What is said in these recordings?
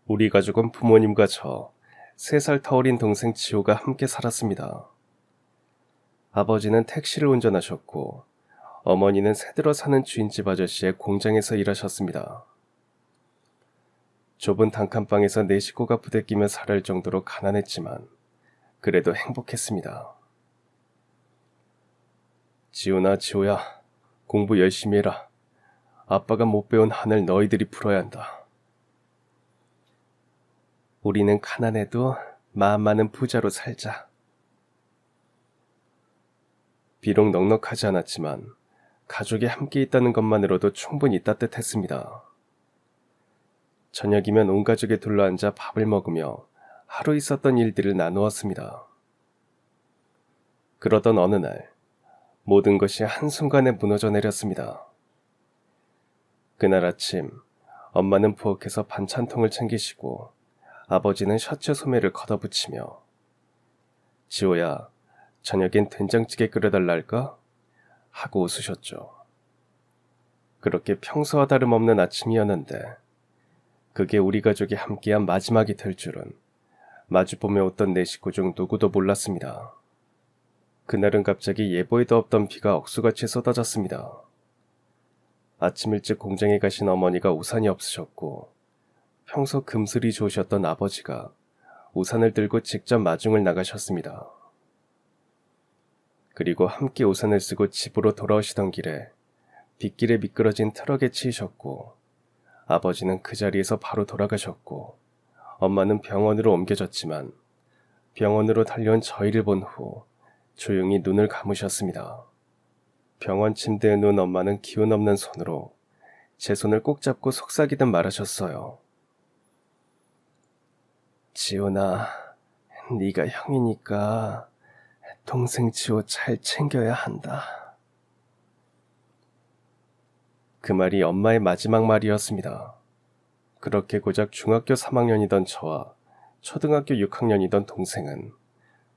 우리 가족은 부모님과 저, 3살 터어린 동생 지호가 함께 살았습니다. 아버지는 택시를 운전하셨고, 어머니는 새들어 사는 주인집 아저씨의 공장에서 일하셨습니다. 좁은 단칸방에서 4식구가 부대끼며 살할 정도로 가난했지만, 그래도 행복했습니다. 지호나 지호야, 공부 열심히 해라. 아빠가 못 배운 한을 너희들이 풀어야 한다. 우리는 가난해도 마음 많은 부자로 살자. 비록 넉넉하지 않았지만 가족이 함께 있다는 것만으로도 충분히 따뜻했습니다. 저녁이면 온 가족이 둘러앉아 밥을 먹으며 하루 있었던 일들을 나누었습니다. 그러던 어느 날 모든 것이 한순간에 무너져 내렸습니다. 그날 아침 엄마는 부엌에서 반찬통을 챙기시고 아버지는 셔츠 소매를 걷어붙이며 지호야, 저녁엔 된장찌개 끓여달라 할까? 하고 웃으셨죠. 그렇게 평소와 다름없는 아침이었는데 그게 우리 가족이 함께한 마지막이 될 줄은 마주보며 웃던 4식구 중 누구도 몰랐습니다. 그날은 갑자기 예보에도 없던 비가 억수같이 쏟아졌습니다. 아침 일찍 공장에 가신 어머니가 우산이 없으셨고 평소 금슬이 좋으셨던 아버지가 우산을 들고 직접 마중을 나가셨습니다. 그리고 함께 우산을 쓰고 집으로 돌아오시던 길에 빗길에 미끄러진 트럭에 치이셨고 아버지는 그 자리에서 바로 돌아가셨고 엄마는 병원으로 옮겨졌지만 병원으로 달려온 저희를 본 후 조용히 눈을 감으셨습니다. 병원 침대에 누운 엄마는 기운 없는 손으로 제 손을 꼭 잡고 속삭이듯 말하셨어요. 지훈아, 네가 형이니까 동생 지호 잘 챙겨야 한다. 그 말이 엄마의 마지막 말이었습니다. 그렇게 고작 중학교 3학년이던 저와 초등학교 6학년이던 동생은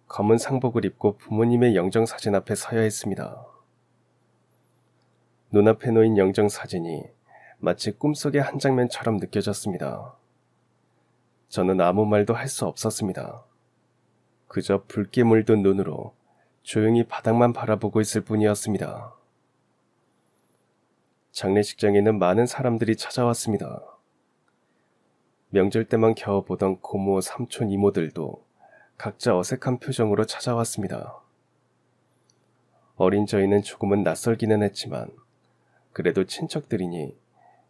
검은 상복을 입고 부모님의 영정사진 앞에 서야 했습니다. 눈앞에 놓인 영정사진이 마치 꿈속의 한 장면처럼 느껴졌습니다. 저는 아무 말도 할 수 없었습니다. 그저 붉게 물든 눈으로 조용히 바닥만 바라보고 있을 뿐이었습니다. 장례식장에는 많은 사람들이 찾아왔습니다. 명절 때만 겨우 보던 고모, 삼촌, 이모들도 각자 어색한 표정으로 찾아왔습니다. 어린 저희는 조금은 낯설기는 했지만 그래도 친척들이니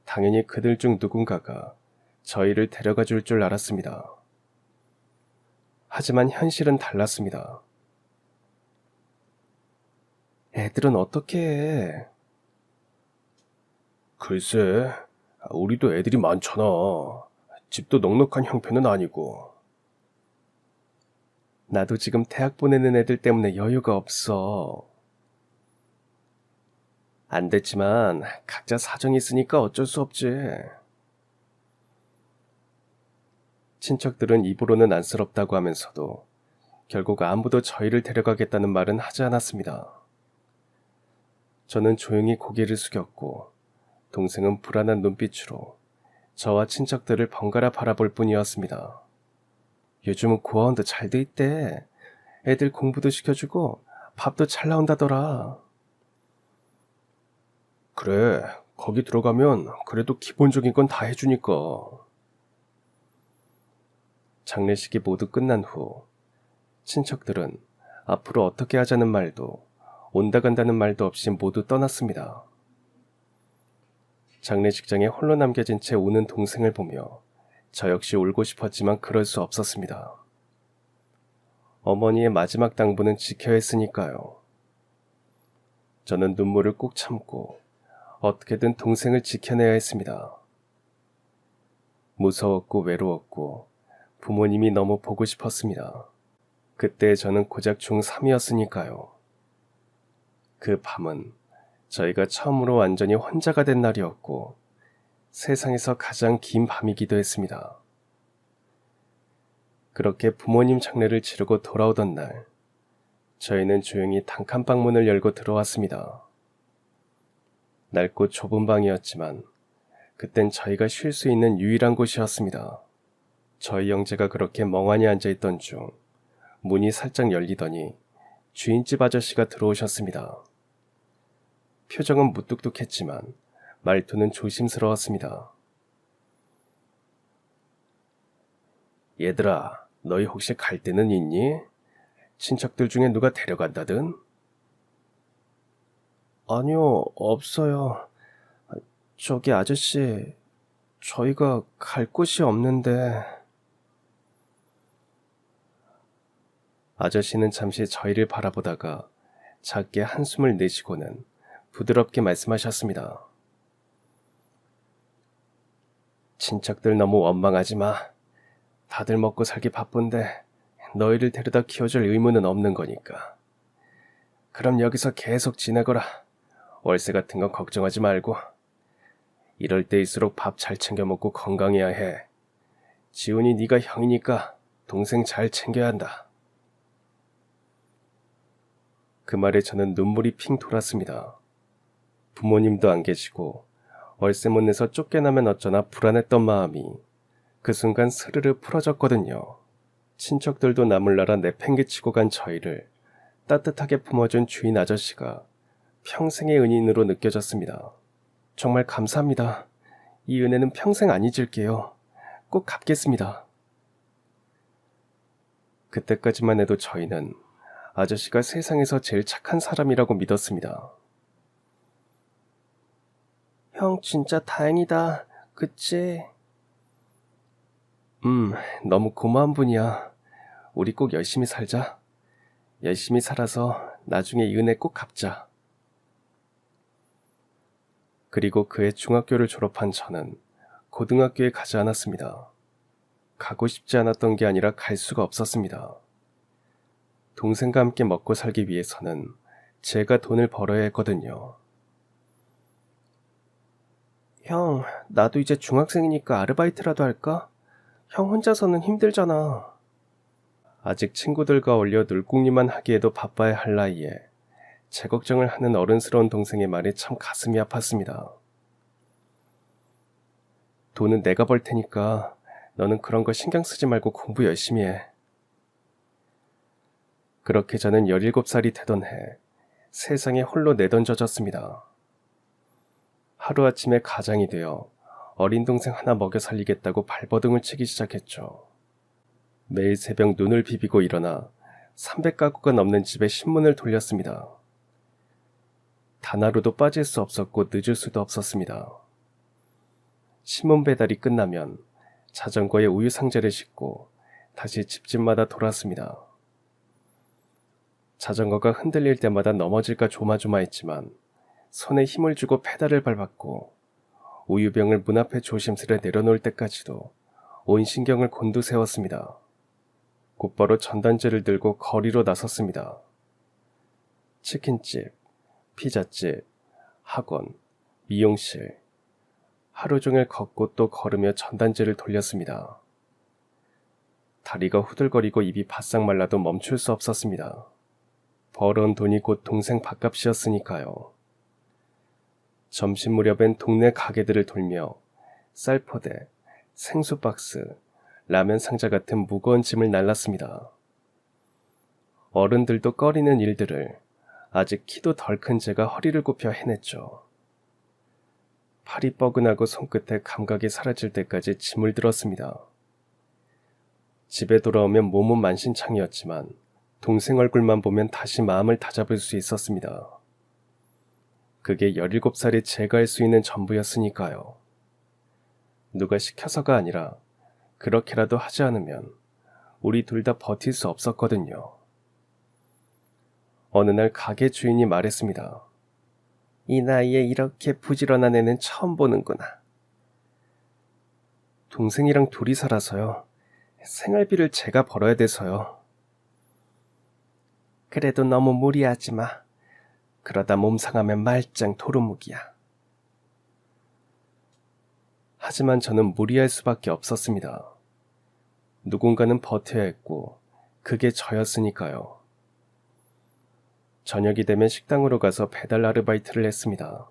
당연히 그들 중 누군가가 저희를 데려가 줄 줄 알았습니다. 하지만 현실은 달랐습니다. 애들은 어떻게 해? 글쎄, 우리도 애들이 많잖아. 집도 넉넉한 형편은 아니고. 나도 지금 대학 보내는 애들 때문에 여유가 없어. 안 됐지만 각자 사정이 있으니까 어쩔 수 없지. 친척들은 입으로는 안쓰럽다고 하면서도 결국 아무도 저희를 데려가겠다는 말은 하지 않았습니다. 저는 조용히 고개를 숙였고 동생은 불안한 눈빛으로 저와 친척들을 번갈아 바라볼 뿐이었습니다. 요즘은 고아원도 잘 돼 있대. 애들 공부도 시켜주고 밥도 잘 나온다더라. 그래, 거기 들어가면 그래도 기본적인 건 다 해주니까. 장례식이 모두 끝난 후 친척들은 앞으로 어떻게 하자는 말도 온다 간다는 말도 없이 모두 떠났습니다. 장례식장에 홀로 남겨진 채 우는 동생을 보며 저 역시 울고 싶었지만 그럴 수 없었습니다. 어머니의 마지막 당부는 지켜야 했으니까요. 저는 눈물을 꾹 참고 어떻게든 동생을 지켜내야 했습니다. 무서웠고 외로웠고 부모님이 너무 보고 싶었습니다. 그때 저는 고작 중3이었으니까요. 그 밤은 저희가 처음으로 완전히 혼자가 된 날이었고 세상에서 가장 긴 밤이기도 했습니다. 그렇게 부모님 장례를 치르고 돌아오던 날, 저희는 조용히 단칸방 문을 열고 들어왔습니다. 낡고 좁은 방이었지만 그땐 저희가 쉴 수 있는 유일한 곳이었습니다. 저희 형제가 그렇게 멍하니 앉아있던 중 문이 살짝 열리더니 주인집 아저씨가 들어오셨습니다. 표정은 무뚝뚝했지만 말투는 조심스러웠습니다. 얘들아, 너희 혹시 갈 데는 있니? 친척들 중에 누가 데려간다든? 아니요, 없어요. 저기 아저씨, 저희가 갈 곳이 없는데. 아저씨는 잠시 저희를 바라보다가 작게 한숨을 내쉬고는 부드럽게 말씀하셨습니다. 친척들 너무 원망하지 마. 다들 먹고 살기 바쁜데 너희를 데려다 키워줄 의무는 없는 거니까. 그럼 여기서 계속 지내거라. 월세 같은 건 걱정하지 말고. 이럴 때일수록 밥 잘 챙겨 먹고 건강해야 해. 지훈이 네가 형이니까 동생 잘 챙겨야 한다. 그 말에 저는 눈물이 핑 돌았습니다. 부모님도 안 계시고 월세 못 내서 쫓겨나면 어쩌나 불안했던 마음이 그 순간 스르르 풀어졌거든요. 친척들도 나몰라라 내팽개치고 간 저희를 따뜻하게 품어준 주인 아저씨가 평생의 은인으로 느껴졌습니다. 정말 감사합니다. 이 은혜는 평생 안 잊을게요. 꼭 갚겠습니다. 그때까지만 해도 저희는 아저씨가 세상에서 제일 착한 사람이라고 믿었습니다. 형 진짜 다행이다. 그치? 너무 고마운 분이야. 우리 꼭 열심히 살자. 열심히 살아서 나중에 이 은혜 꼭 갚자. 그리고 그해 중학교를 졸업한 저는 고등학교에 가지 않았습니다. 가고 싶지 않았던 게 아니라 갈 수가 없었습니다. 동생과 함께 먹고 살기 위해서는 제가 돈을 벌어야 했거든요. 형, 나도 이제 중학생이니까 아르바이트라도 할까? 형 혼자서는 힘들잖아. 아직 친구들과 어울려 놀궁리만 하기에도 바빠야 할 나이에 제 걱정을 하는 어른스러운 동생의 말에 참 가슴이 아팠습니다. 돈은 내가 벌 테니까 너는 그런 거 신경 쓰지 말고 공부 열심히 해. 그렇게 저는 17살이 되던 해 세상에 홀로 내던져졌습니다. 하루아침에 가장이 되어 어린 동생 하나 먹여 살리겠다고 발버둥을 치기 시작했죠. 매일 새벽 눈을 비비고 일어나 300가구가 넘는 집에 신문을 돌렸습니다. 단 하루도 빠질 수 없었고 늦을 수도 없었습니다. 신문 배달이 끝나면 자전거에 우유 상자를 싣고 다시 집집마다 돌았습니다. 자전거가 흔들릴 때마다 넘어질까 조마조마했지만 손에 힘을 주고 페달을 밟았고 우유병을 문 앞에 조심스레 내려놓을 때까지도 온 신경을 곤두세웠습니다. 곧바로 전단지를 들고 거리로 나섰습니다. 치킨집, 피자집, 학원, 미용실, 하루 종일 걷고 또 걸으며 전단지를 돌렸습니다. 다리가 후들거리고 입이 바싹 말라도 멈출 수 없었습니다. 벌어온 돈이 곧 동생 밥값이었으니까요. 점심 무렵엔 동네 가게들을 돌며 쌀포대, 생수 박스, 라면 상자 같은 무거운 짐을 날랐습니다. 어른들도 꺼리는 일들을 아직 키도 덜 큰 제가 허리를 굽혀 해냈죠. 팔이 뻐근하고 손끝에 감각이 사라질 때까지 짐을 들었습니다. 집에 돌아오면 몸은 만신창이었지만 동생 얼굴만 보면 다시 마음을 다잡을 수 있었습니다. 그게 17살의 제가 할 수 있는 전부였으니까요. 누가 시켜서가 아니라 그렇게라도 하지 않으면 우리 둘 다 버틸 수 없었거든요. 어느 날 가게 주인이 말했습니다. 이 나이에 이렇게 부지런한 애는 처음 보는구나. 동생이랑 둘이 살아서요. 생활비를 제가 벌어야 돼서요. 그래도 너무 무리하지 마. 그러다 몸 상하면 말짱 도루묵이야. 하지만 저는 무리할 수밖에 없었습니다. 누군가는 버텨야 했고 그게 저였으니까요. 저녁이 되면 식당으로 가서 배달 아르바이트를 했습니다.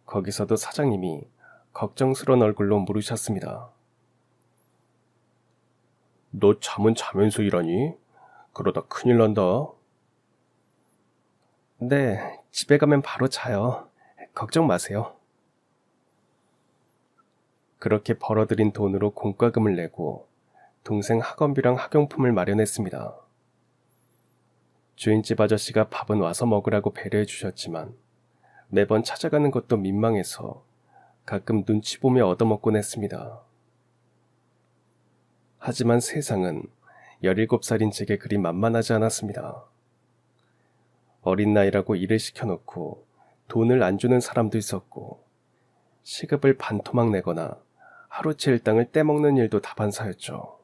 거기서도 사장님이 걱정스러운 얼굴로 물으셨습니다. 너 잠은 자면서 일하니? 그러다 큰일 난다. 네, 집에 가면 바로 자요. 걱정 마세요. 그렇게 벌어들인 돈으로 공과금을 내고 동생 학원비랑 학용품을 마련했습니다. 주인집 아저씨가 밥은 와서 먹으라고 배려해 주셨지만 매번 찾아가는 것도 민망해서 가끔 눈치 보며 얻어먹곤 했습니다. 하지만 세상은 17살인 제게 그리 만만하지 않았습니다. 어린 나이라고 일을 시켜놓고 돈을 안 주는 사람도 있었고 시급을 반토막 내거나 하루치 일당을 떼먹는 일도 다반사였죠.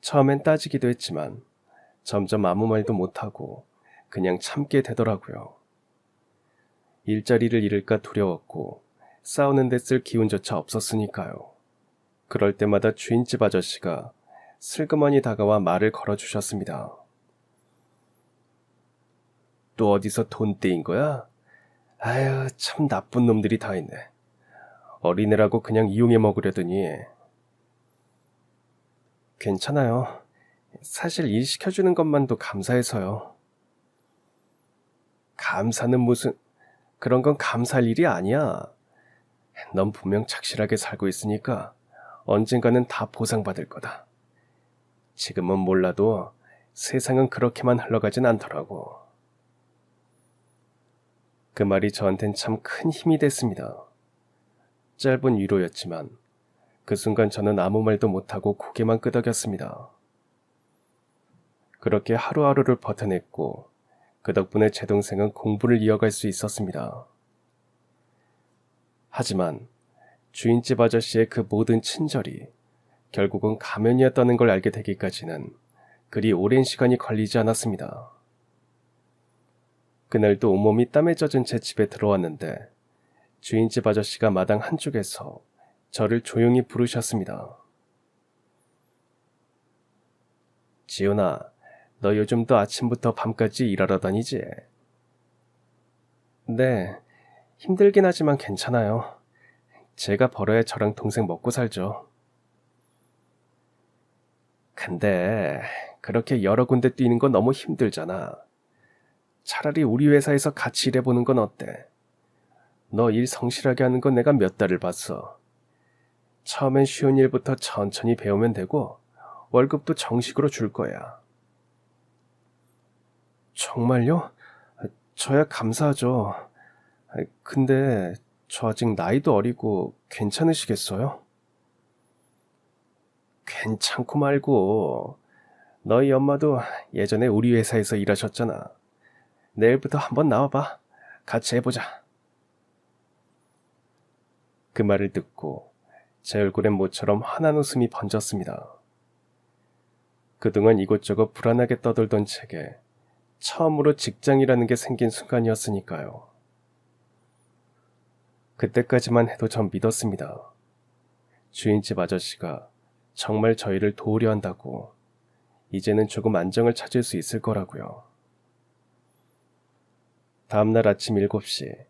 처음엔 따지기도 했지만 점점 아무 말도 못하고 그냥 참게 되더라고요. 일자리를 잃을까 두려웠고 싸우는 데 쓸 기운조차 없었으니까요. 그럴 때마다 주인집 아저씨가 슬그머니 다가와 말을 걸어주셨습니다. 또 어디서 돈 떼인 거야? 아유, 참 나쁜 놈들이 다 있네. 어린애라고 그냥 이용해 먹으려더니. 괜찮아요. 사실 일 시켜주는 것만도 감사해서요. 감사는 무슨, 그런 건 감사할 일이 아니야. 넌 분명 착실하게 살고 있으니까 언젠가는 다 보상받을 거다. 지금은 몰라도 세상은 그렇게만 흘러가진 않더라고. 그 말이 저한텐 참 큰 힘이 됐습니다. 짧은 위로였지만 그 순간 저는 아무 말도 못하고 고개만 끄덕였습니다. 그렇게 하루하루를 버텨냈고 그 덕분에 제 동생은 공부를 이어갈 수 있었습니다. 하지만 주인집 아저씨의 그 모든 친절이 결국은 가면이었다는 걸 알게 되기까지는 그리 오랜 시간이 걸리지 않았습니다. 그날도 온몸이 땀에 젖은 제 집에 들어왔는데 주인집 아저씨가 마당 한쪽에서 저를 조용히 부르셨습니다. 지훈아, 너 요즘도 아침부터 밤까지 일하러 다니지? 네, 힘들긴 하지만 괜찮아요. 제가 벌어야 저랑 동생 먹고 살죠. 근데 그렇게 여러 군데 뛰는 건 너무 힘들잖아. 차라리 우리 회사에서 같이 일해보는 건 어때? 너 일 성실하게 하는 건 내가 몇 달을 봤어. 처음엔 쉬운 일부터 천천히 배우면 되고 월급도 정식으로 줄 거야. 정말요? 저야 감사하죠. 근데 저 아직 나이도 어리고 괜찮으시겠어요? 괜찮고 말고. 너희 엄마도 예전에 우리 회사에서 일하셨잖아. 내일부터 한번 나와봐. 같이 해보자. 그 말을 듣고 제 얼굴엔 모처럼 환한 웃음이 번졌습니다. 그동안 이곳저곳 불안하게 떠돌던 제게 처음으로 직장이라는 게 생긴 순간이었으니까요. 그때까지만 해도 전 믿었습니다. 주인집 아저씨가 정말 저희를 도우려 한다고, 이제는 조금 안정을 찾을 수 있을 거라고요. 다음날 아침 7시,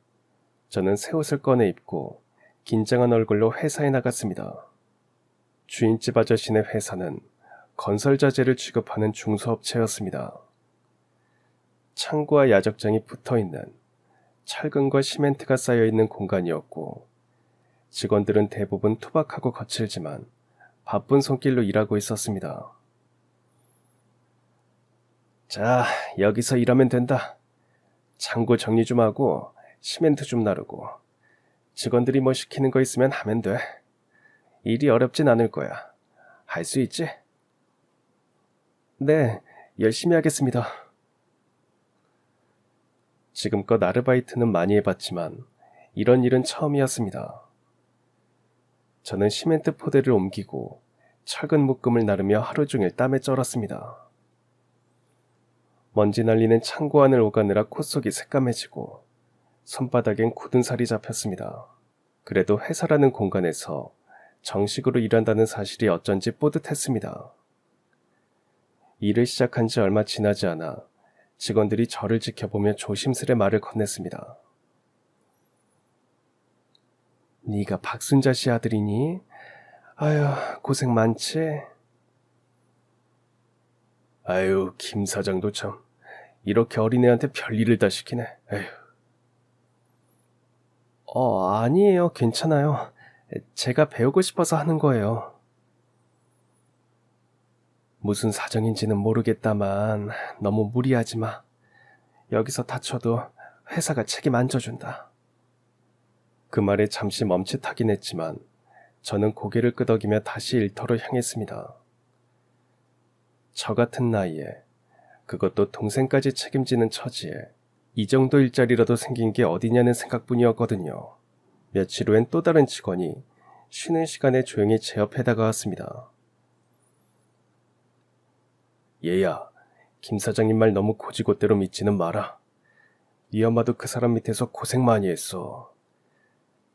저는 새 옷을 꺼내 입고 긴장한 얼굴로 회사에 나갔습니다. 주인집 아저씨네 회사는 건설자재를 취급하는 중소업체였습니다. 창고와 야적장이 붙어있는 철근과 시멘트가 쌓여있는 공간이었고 직원들은 대부분 투박하고 거칠지만 바쁜 손길로 일하고 있었습니다. 자, 여기서 일하면 된다. 창고 정리 좀 하고 시멘트 좀 나르고 직원들이 뭐 시키는 거 있으면 하면 돼. 일이 어렵진 않을 거야. 할 수 있지? 네, 열심히 하겠습니다. 지금껏 아르바이트는 많이 해봤지만 이런 일은 처음이었습니다. 저는 시멘트 포대를 옮기고 철근 묶음을 나르며 하루 종일 땀에 쩔었습니다. 먼지 날리는 창고 안을 오가느라 콧속이 새까매지고 손바닥엔 굳은 살이 잡혔습니다. 그래도 회사라는 공간에서 정식으로 일한다는 사실이 어쩐지 뿌듯했습니다. 일을 시작한 지 얼마 지나지 않아 직원들이 저를 지켜보며 조심스레 말을 건넸습니다. 네가 박순자 씨 아들이니? 아휴, 고생 많지? 아유, 김 사장도 참 이렇게 어린애한테 별일을 다 시키네. 에휴. 아니에요. 괜찮아요. 제가 배우고 싶어서 하는 거예요. 무슨 사정인지는 모르겠다만 너무 무리하지 마. 여기서 다쳐도 회사가 책임 안 져준다. 그 말에 잠시 멈칫하긴 했지만 저는 고개를 끄덕이며 다시 일터로 향했습니다. 저 같은 나이에, 그것도 동생까지 책임지는 처지에 이 정도 일자리라도 생긴 게 어디냐는 생각뿐이었거든요. 며칠 후엔 또 다른 직원이 쉬는 시간에 조용히 제 옆에 다가왔습니다. 얘야, 김 사장님 말 너무 고지고대로 믿지는 마라. 네 엄마도 그 사람 밑에서 고생 많이 했어.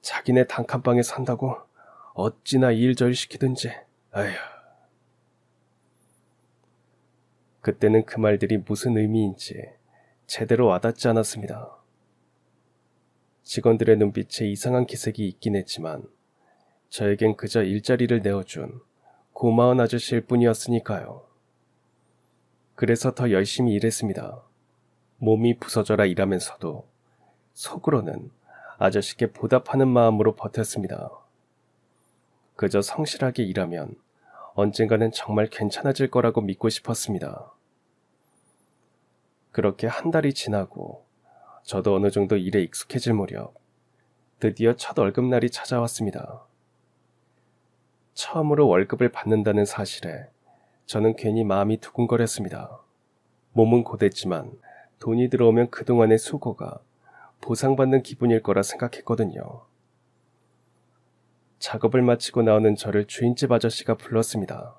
자기네 단칸방에 산다고 어찌나 일저일 시키든지. 아휴. 그때는 그 말들이 무슨 의미인지 제대로 와닿지 않았습니다. 직원들의 눈빛에 이상한 기색이 있긴 했지만 저에겐 그저 일자리를 내어준 고마운 아저씨일 뿐이었으니까요. 그래서 더 열심히 일했습니다. 몸이 부서져라 일하면서도 속으로는 아저씨께 보답하는 마음으로 버텼습니다. 그저 성실하게 일하면 언젠가는 정말 괜찮아질 거라고 믿고 싶었습니다. 그렇게 한 달이 지나고 저도 어느 정도 일에 익숙해질 무렵 드디어 첫 월급날이 찾아왔습니다. 처음으로 월급을 받는다는 사실에 저는 괜히 마음이 두근거렸습니다. 몸은 고됐지만 돈이 들어오면 그동안의 수고가 보상받는 기분일 거라 생각했거든요. 작업을 마치고 나오는 저를 주인집 아저씨가 불렀습니다.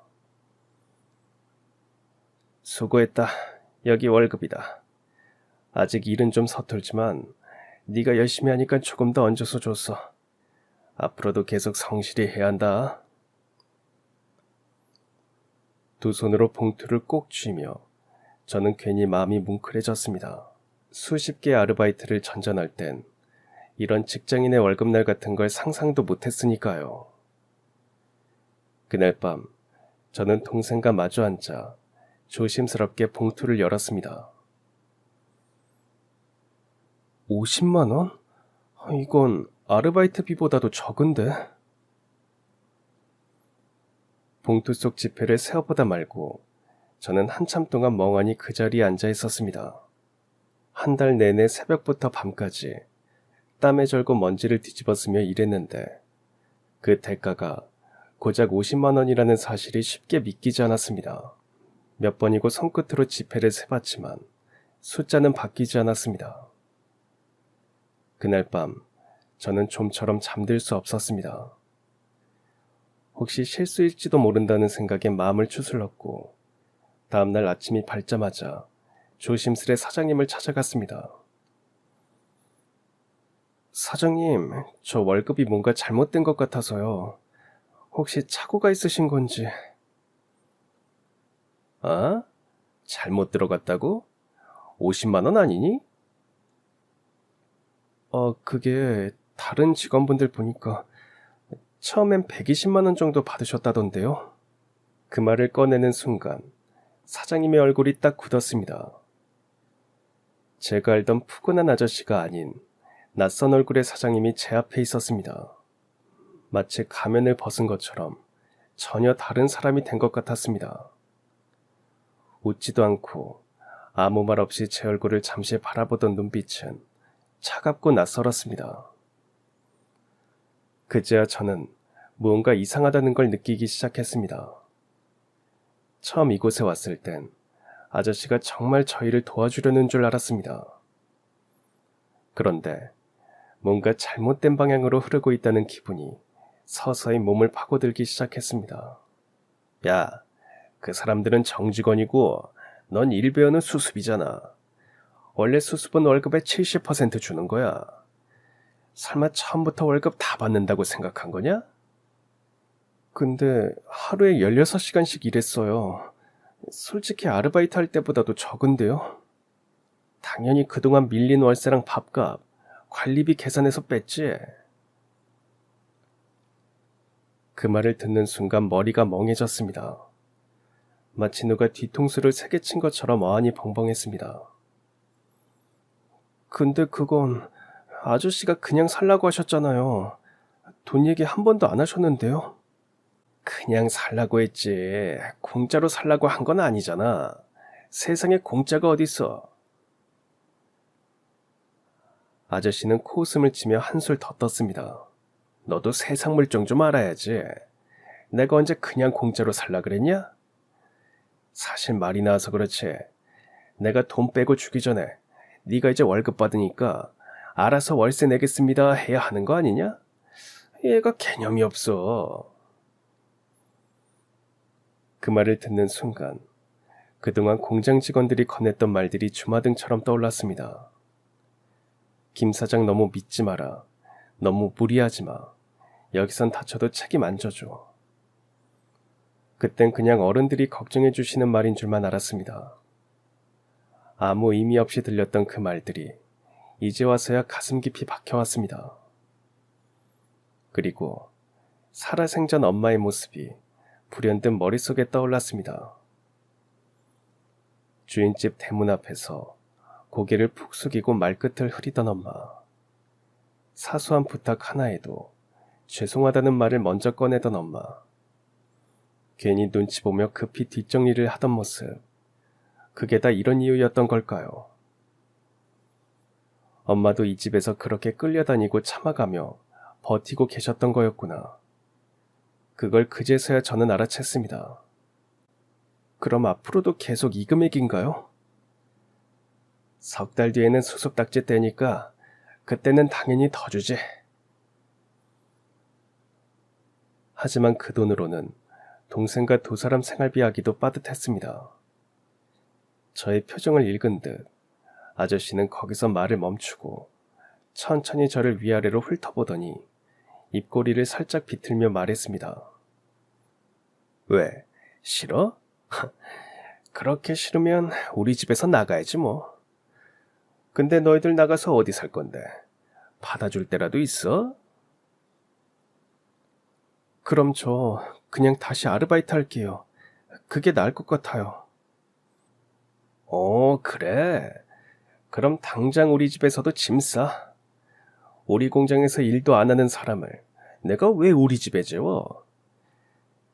수고했다. 여기 월급이다. 아직 일은 좀 서툴지만 네가 열심히 하니까 조금 더 얹어서 줬어. 앞으로도 계속 성실히 해야 한다. 두 손으로 봉투를 꼭 쥐며 저는 괜히 마음이 뭉클해졌습니다. 수십 개의 아르바이트를 전전할 땐 이런 직장인의 월급날 같은 걸 상상도 못했으니까요. 그날 밤 저는 동생과 마주 앉아 조심스럽게 봉투를 열었습니다. 50만 원? 이건 아르바이트비보다도 적은데? 봉투 속 지폐를 세어보다 말고 저는 한참 동안 멍하니 그 자리에 앉아 있었습니다. 한 달 내내 새벽부터 밤까지 땀에 절고 먼지를 뒤집어쓰며 일했는데 그 대가가 고작 50만 원이라는 사실이 쉽게 믿기지 않았습니다. 몇 번이고 손끝으로 지폐를 세봤지만 숫자는 바뀌지 않았습니다. 그날 밤 저는 좀처럼 잠들 수 없었습니다. 혹시 실수일지도 모른다는 생각에 마음을 추슬렀고 다음날 아침이 밝자마자 조심스레 사장님을 찾아갔습니다. 사장님, 저 월급이 뭔가 잘못된 것 같아서요. 혹시 착오가 있으신 건지. 아? 잘못 들어갔다고? 50만 원 아니니? 그게 다른 직원분들 보니까 처음엔 120만 원 정도 받으셨다던데요. 그 말을 꺼내는 순간 사장님의 얼굴이 딱 굳었습니다. 제가 알던 푸근한 아저씨가 아닌 낯선 얼굴의 사장님이 제 앞에 있었습니다. 마치 가면을 벗은 것처럼 전혀 다른 사람이 된 것 같았습니다. 웃지도 않고 아무 말 없이 제 얼굴을 잠시 바라보던 눈빛은 차갑고 낯설었습니다. 그제야 저는 무언가 이상하다는 걸 느끼기 시작했습니다. 처음 이곳에 왔을 땐 아저씨가 정말 저희를 도와주려는 줄 알았습니다. 그런데 뭔가 잘못된 방향으로 흐르고 있다는 기분이 서서히 몸을 파고들기 시작했습니다. 야, 그 사람들은 정직원이고 넌 일 배우는 수습이잖아. 원래 수습은 월급의 70% 주는 거야. 설마 처음부터 월급 다 받는다고 생각한 거냐? 근데 하루에 16시간씩 일했어요. 솔직히 아르바이트 할 때보다도 적은데요. 당연히 그동안 밀린 월세랑 밥값, 관리비 계산해서 뺐지. 그 말을 듣는 순간 머리가 멍해졌습니다. 마치 누가 뒤통수를 세게 친 것처럼 어안이 벙벙했습니다. 근데 그건 아저씨가 그냥 살라고 하셨잖아요. 돈 얘기 한 번도 안 하셨는데요. 그냥 살라고 했지. 공짜로 살라고 한 건 아니잖아. 세상에 공짜가 어딨어. 아저씨는 코웃음을 치며 한술 더 떴습니다. 너도 세상 물정 좀 알아야지. 내가 언제 그냥 공짜로 살라 그랬냐? 사실 말이 나와서 그렇지. 내가 돈 빼고 주기 전에 네가 이제 월급 받으니까 알아서 월세 내겠습니다 해야 하는 거 아니냐? 얘가 개념이 없어. 그 말을 듣는 순간 그동안 공장 직원들이 건넸던 말들이 주마등처럼 떠올랐습니다. 김 사장 너무 믿지 마라. 너무 무리하지 마. 여기선 다쳐도 책임 안 져줘. 그땐 그냥 어른들이 걱정해 주시는 말인 줄만 알았습니다. 아무 의미 없이 들렸던 그 말들이 이제 와서야 가슴 깊이 박혀왔습니다. 그리고 살아생전 엄마의 모습이 불현듯 머릿속에 떠올랐습니다. 주인집 대문 앞에서 고개를 푹 숙이고 말끝을 흐리던 엄마. 사소한 부탁 하나에도 죄송하다는 말을 먼저 꺼내던 엄마. 괜히 눈치 보며 급히 뒷정리를 하던 모습. 그게 다 이런 이유였던 걸까요? 엄마도 이 집에서 그렇게 끌려다니고 참아가며 버티고 계셨던 거였구나. 그걸 그제서야 저는 알아챘습니다. 그럼 앞으로도 계속 이 금액인가요? 석 달 뒤에는 수습딱지 때니까 그때는 당연히 더 주지. 하지만 그 돈으로는 동생과 두 사람 생활비 하기도 빠듯했습니다. 저의 표정을 읽은 듯 아저씨는 거기서 말을 멈추고 천천히 저를 위아래로 훑어보더니 입꼬리를 살짝 비틀며 말했습니다. 왜? 싫어? 그렇게 싫으면 우리 집에서 나가야지 뭐. 근데 너희들 나가서 어디 살 건데? 받아줄 때라도 있어? 그럼 저 그냥 다시 아르바이트 할게요. 그게 나을 것 같아요. 그래. 그럼 당장 우리 집에서도 짐 싸. 우리 공장에서 일도 안 하는 사람을 내가 왜 우리 집에 재워?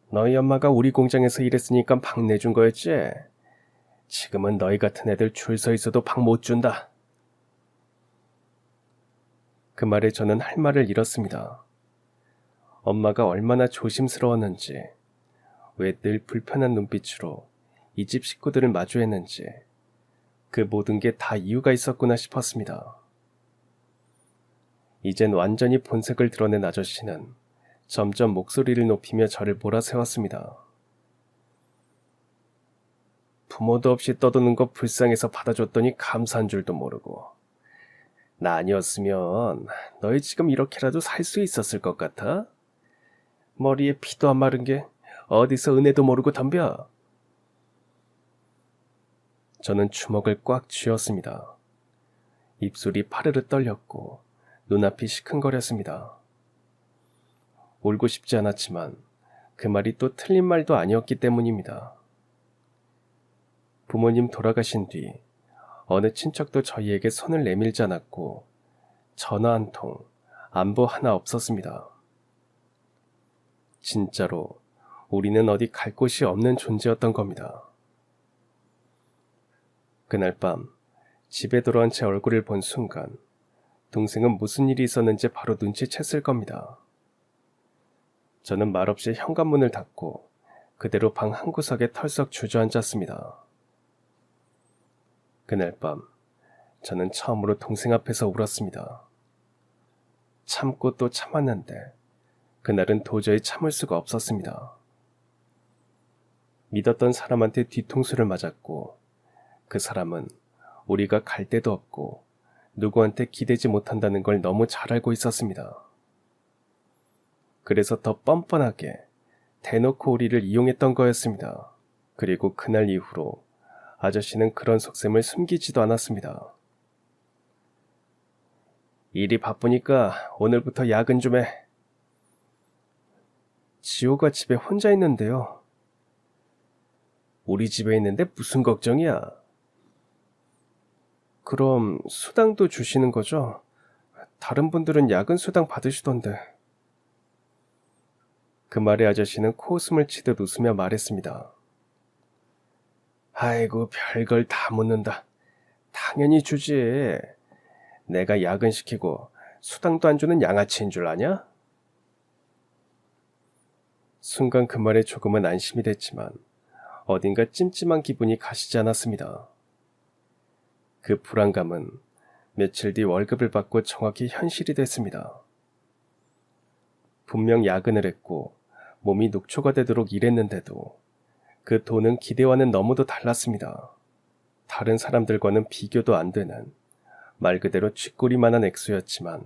너희 엄마가 우리 공장에서 일했으니까 방 내준 거였지? 지금은 너희 같은 애들 줄 서 있어도 방 못 준다. 그 말에 저는 할 말을 잃었습니다. 엄마가 얼마나 조심스러웠는지, 왜 늘 불편한 눈빛으로 이 집 식구들을 마주했는지, 그 모든 게 다 이유가 있었구나 싶었습니다. 이젠 완전히 본색을 드러낸 아저씨는 점점 목소리를 높이며 저를 몰아세웠습니다. 부모도 없이 떠드는 거 불쌍해서 받아줬더니 감사한 줄도 모르고. 나 아니었으면 너희 지금 이렇게라도 살 수 있었을 것 같아? 머리에 피도 안 마른 게 어디서 은혜도 모르고 덤벼. 저는 주먹을 꽉 쥐었습니다. 입술이 파르르 떨렸고 눈앞이 시큰거렸습니다. 울고 싶지 않았지만 그 말이 또 틀린 말도 아니었기 때문입니다. 부모님 돌아가신 뒤 어느 친척도 저희에게 손을 내밀지 않았고 전화 한 통, 안부 하나 없었습니다. 진짜로 우리는 어디 갈 곳이 없는 존재였던 겁니다. 그날 밤 집에 돌아온 제 얼굴을 본 순간 동생은 무슨 일이 있었는지 바로 눈치챘을 겁니다. 저는 말없이 현관문을 닫고 그대로 방 한구석에 털썩 주저앉았습니다. 그날 밤 저는 처음으로 동생 앞에서 울었습니다. 참고 또 참았는데 그날은 도저히 참을 수가 없었습니다. 믿었던 사람한테 뒤통수를 맞았고 그 사람은 우리가 갈 데도 없고 누구한테 기대지 못한다는 걸 너무 잘 알고 있었습니다. 그래서 더 뻔뻔하게 대놓고 우리를 이용했던 거였습니다. 그리고 그날 이후로 아저씨는 그런 속셈을 숨기지도 않았습니다. 일이 바쁘니까 오늘부터 야근 좀 해. 지호가 집에 혼자 있는데요. 우리 집에 있는데 무슨 걱정이야? 그럼 수당도 주시는 거죠? 다른 분들은 야근 수당 받으시던데. 그 말에 아저씨는 코웃음을 치듯 웃으며 말했습니다. 아이고, 별걸 다 묻는다. 당연히 주지. 내가 야근시키고 수당도 안 주는 양아치인 줄 아냐? 순간 그 말에 조금은 안심이 됐지만 어딘가 찜찜한 기분이 가시지 않았습니다. 그 불안감은 며칠 뒤 월급을 받고 정확히 현실이 됐습니다. 분명 야근을 했고 몸이 녹초가 되도록 일했는데도 그 돈은 기대와는 너무도 달랐습니다. 다른 사람들과는 비교도 안 되는 말 그대로 쥐꼬리만한 액수였지만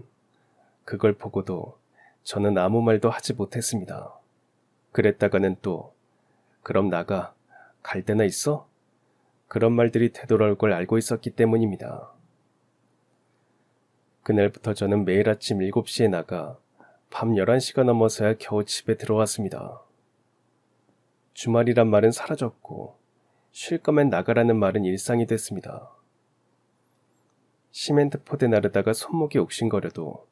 그걸 보고도 저는 아무 말도 하지 못했습니다. 그랬다가는 또 그럼 나가, 갈 데나 있어? 그런 말들이 되돌아올 걸 알고 있었기 때문입니다. 그날부터 저는 매일 아침 7시에 나가 밤 11시가 넘어서야 겨우 집에 들어왔습니다. 주말이란 말은 사라졌고 쉴 거면 나가라는 말은 일상이 됐습니다. 시멘트 포대 나르다가 손목이 옥신거려도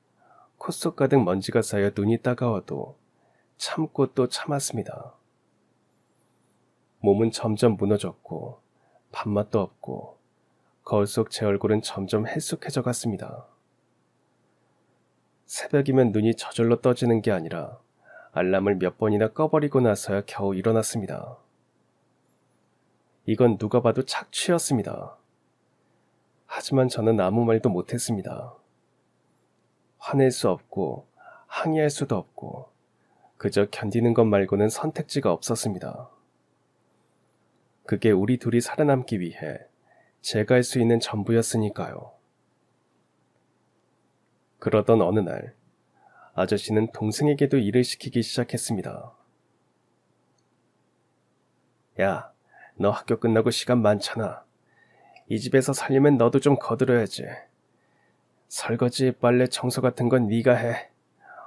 콧속 가득 먼지가 쌓여 눈이 따가워도 참고 또 참았습니다. 몸은 점점 무너졌고 밥맛도 없고 거울 속 제 얼굴은 점점 헬쑥해져 갔습니다. 새벽이면 눈이 저절로 떠지는 게 아니라 알람을 몇 번이나 꺼버리고 나서야 겨우 일어났습니다. 이건 누가 봐도 착취였습니다. 하지만 저는 아무 말도 못했습니다. 화낼 수 없고 항의할 수도 없고 그저 견디는 것 말고는 선택지가 없었습니다. 그게 우리 둘이 살아남기 위해 제가 할 수 있는 전부였으니까요. 그러던 어느 날 아저씨는 동생에게도 일을 시키기 시작했습니다. 야, 너 학교 끝나고 시간 많잖아. 이 집에서 살려면 너도 좀 거들어야지. 설거지, 빨래, 청소 같은 건 네가 해.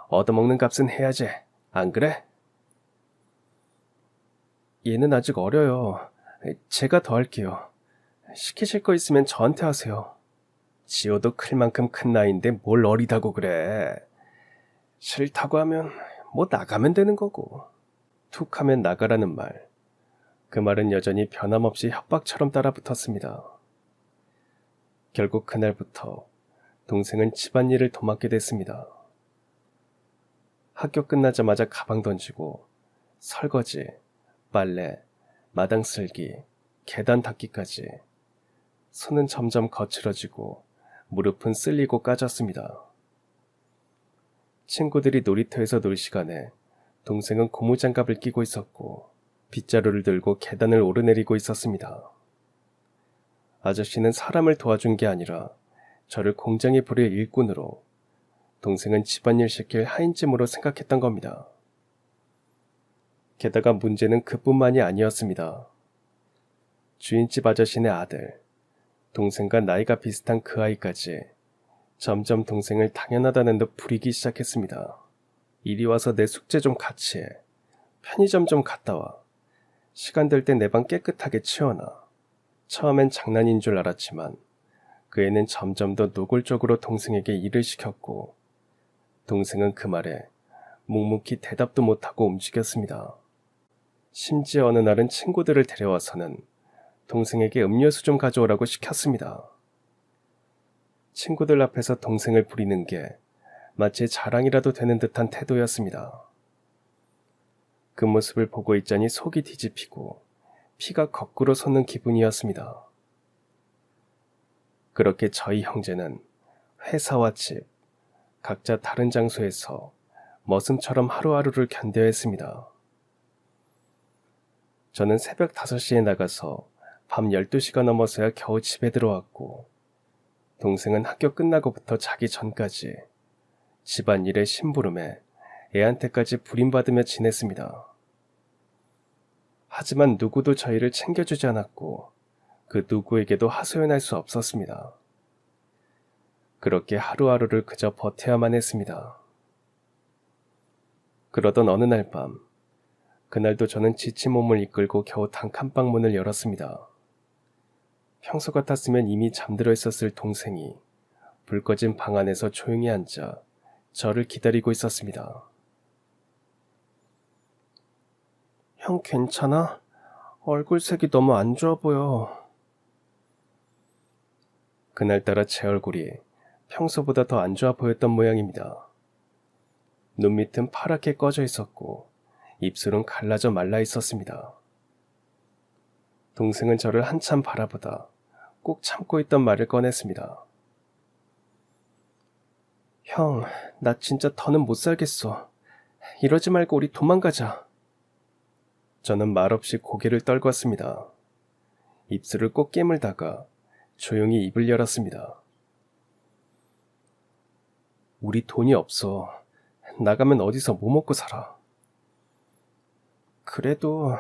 얻어먹는 값은 해야지. 안 그래? 얘는 아직 어려요. 제가 더 할게요. 시키실 거 있으면 저한테 하세요. 지호도 클 만큼 큰 나이인데 뭘 어리다고 그래. 싫다고 하면 뭐 나가면 되는 거고. 툭 하면 나가라는 말. 그 말은 여전히 변함없이 협박처럼 따라붙었습니다. 결국 그날부터 동생은 집안일을 도맡게 됐습니다. 학교 끝나자마자 가방 던지고 설거지, 빨래, 마당 쓸기, 계단 닦기까지. 손은 점점 거칠어지고 무릎은 쓸리고 까졌습니다. 친구들이 놀이터에서 놀 시간에 동생은 고무장갑을 끼고 있었고 빗자루를 들고 계단을 오르내리고 있었습니다. 아저씨는 사람을 도와준 게 아니라 저를 공장에 부릴 일꾼으로, 동생은 집안일 시킬 하인쯤으로 생각했던 겁니다. 게다가 문제는 그뿐만이 아니었습니다. 주인집 아저씨네 아들, 동생과 나이가 비슷한 그 아이까지 점점 동생을 당연하다는 듯 부리기 시작했습니다. 이리 와서 내 숙제 좀 같이 해. 편의점 좀 갔다 와. 시간 될 때 내 방 깨끗하게 치워놔. 처음엔 장난인 줄 알았지만 그 애는 점점 더 노골적으로 동생에게 일을 시켰고 동생은 그 말에 묵묵히 대답도 못하고 움직였습니다. 심지어 어느 날은 친구들을 데려와서는 동생에게 음료수 좀 가져오라고 시켰습니다. 친구들 앞에서 동생을 부리는 게 마치 자랑이라도 되는 듯한 태도였습니다. 그 모습을 보고 있자니 속이 뒤집히고 피가 거꾸로 솟는 기분이었습니다. 그렇게 저희 형제는 회사와 집, 각자 다른 장소에서 머슴처럼 하루하루를 견뎌야 했습니다. 저는 새벽 5시에 나가서 밤 12시가 넘어서야 겨우 집에 들어왔고 동생은 학교 끝나고부터 자기 전까지 집안일에 심부름에 애한테까지 부림받으며 지냈습니다. 하지만 누구도 저희를 챙겨주지 않았고 그 누구에게도 하소연할 수 없었습니다. 그렇게 하루하루를 그저 버텨야만 했습니다. 그러던 어느 날 밤, 그날도 저는 지친 몸을 이끌고 겨우 단칸방 문을 열었습니다. 평소 같았으면 이미 잠들어 있었을 동생이 불 꺼진 방 안에서 조용히 앉아 저를 기다리고 있었습니다. 형 괜찮아? 얼굴색이 너무 안 좋아 보여. 그날따라 제 얼굴이 평소보다 더 안 좋아 보였던 모양입니다. 눈밑은 파랗게 꺼져 있었고 입술은 갈라져 말라 있었습니다. 동생은 저를 한참 바라보다 꼭 참고 있던 말을 꺼냈습니다. 형, 나 진짜 더는 못 살겠어. 이러지 말고 우리 도망가자. 저는 말없이 고개를 떨궜습니다. 입술을 꼭 깨물다가 조용히 입을 열었습니다. 우리 돈이 없어. 나가면 어디서 뭐 먹고 살아. 그래도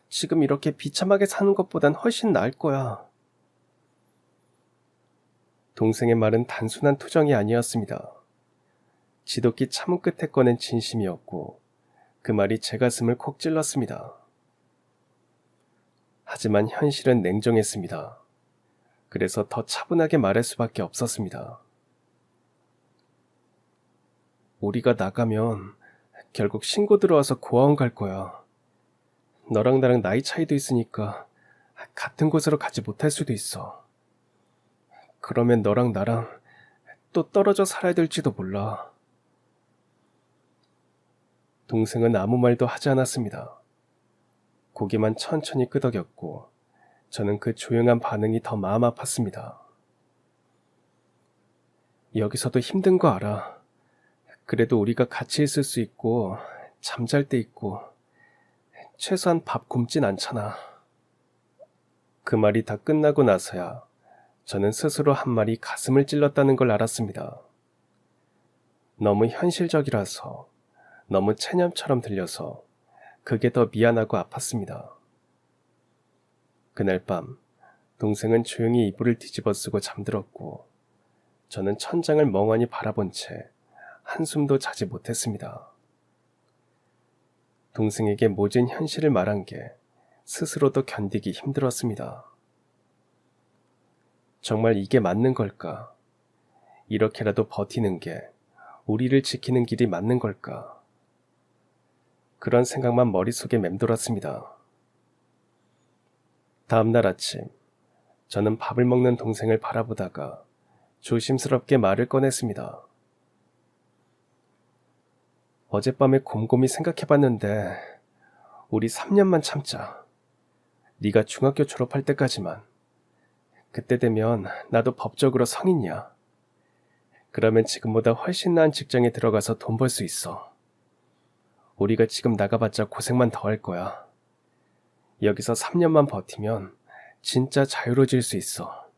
지금 이렇게 비참하게 사는 것보단 훨씬 나을 거야. 동생의 말은 단순한 투정이 아니었습니다. 지독히 참은 끝에 꺼낸 진심이었고 그 말이 제 가슴을 콕 찔렀습니다. 하지만 현실은 냉정했습니다. 그래서 더 차분하게 말할 수밖에 없었습니다. 우리가 나가면 결국 신고 들어와서 고아원 갈 거야. 너랑 나랑 나이 차이도 있으니까 같은 곳으로 가지 못할 수도 있어. 그러면 너랑 나랑 또 떨어져 살아야 될지도 몰라. 동생은 아무 말도 하지 않았습니다. 고개만 천천히 끄덕였고 저는 그 조용한 반응이 더 마음 아팠습니다. 여기서도 힘든 거 알아. 그래도 우리가 같이 있을 수 있고 잠잘 때 있고 최소한 밥 굶진 않잖아. 그 말이 다 끝나고 나서야 저는 스스로 한 말이 가슴을 찔렀다는 걸 알았습니다. 너무 현실적이라서, 너무 체념처럼 들려서 그게 더 미안하고 아팠습니다. 그날 밤 동생은 조용히 이불을 뒤집어 쓰고 잠들었고 저는 천장을 멍하니 바라본 채 한숨도 자지 못했습니다. 동생에게 모진 현실을 말한 게 스스로도 견디기 힘들었습니다. 정말 이게 맞는 걸까? 이렇게라도 버티는 게 우리를 지키는 길이 맞는 걸까? 그런 생각만 머릿속에 맴돌았습니다. 다음날 아침, 저는 밥을 먹는 동생을 바라보다가 조심스럽게 말을 꺼냈습니다. 어젯밤에 곰곰이 생각해봤는데 우리 3년만 참자. 네가 중학교 졸업할 때까지만. 그때 되면 나도 법적으로 성인이야. 그러면 지금보다 훨씬 나은 직장에 들어가서 돈 벌 수 있어. 우리가 지금 나가봤자 고생만 더 할 거야. 여기서 3년만 버티면 진짜 자유로워질 수 있어.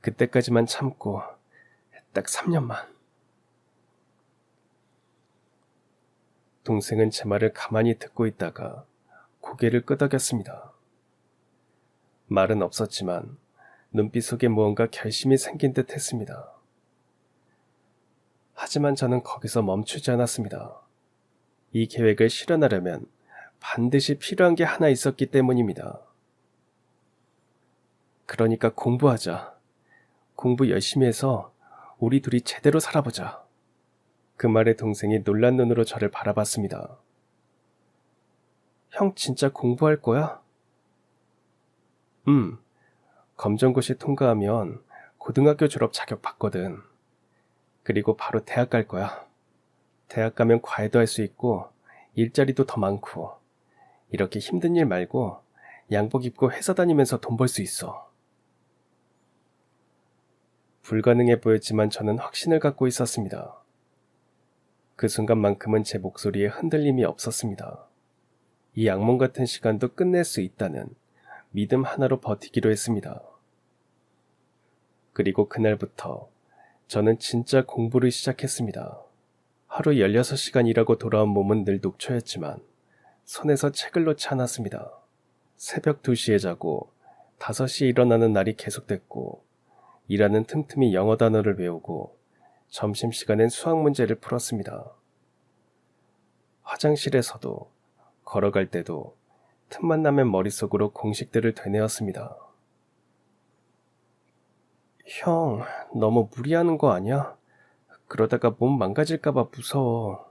그때까지만 참고 딱 3년만. 동생은 제 말을 가만히 듣고 있다가 고개를 끄덕였습니다. 말은 없었지만 눈빛 속에 무언가 결심이 생긴 듯 했습니다. 하지만 저는 거기서 멈추지 않았습니다. 이 계획을 실현하려면 반드시 필요한 게 하나 있었기 때문입니다. 그러니까 공부하자. 공부 열심히 해서 우리 둘이 제대로 살아보자. 그 말에 동생이 놀란 눈으로 저를 바라봤습니다. 형 진짜 공부할 거야? 검정고시 통과하면 고등학교 졸업 자격 받거든. 그리고 바로 대학 갈 거야. 대학 가면 과외도 할 수 있고 일자리도 더 많고 이렇게 힘든 일 말고 양복 입고 회사 다니면서 돈 벌 수 있어. 불가능해 보였지만 저는 확신을 갖고 있었습니다. 그 순간만큼은 제 목소리에 흔들림이 없었습니다. 이 악몽 같은 시간도 끝낼 수 있다는 믿음 하나로 버티기로 했습니다. 그리고 그날부터 저는 진짜 공부를 시작했습니다. 하루 16시간 일하고 돌아온 몸은 늘 녹초였지만 손에서 책을 놓지 않았습니다. 새벽 2시에 자고 5시에 일어나는 날이 계속됐고 일하는 틈틈이 영어 단어를 외우고 점심시간엔 수학 문제를 풀었습니다. 화장실에서도 걸어갈 때도 틈만 나면 머릿속으로 공식들을 되뇌었습니다. 형, 너무 무리하는 거 아니야? 그러다가 몸 망가질까봐 무서워.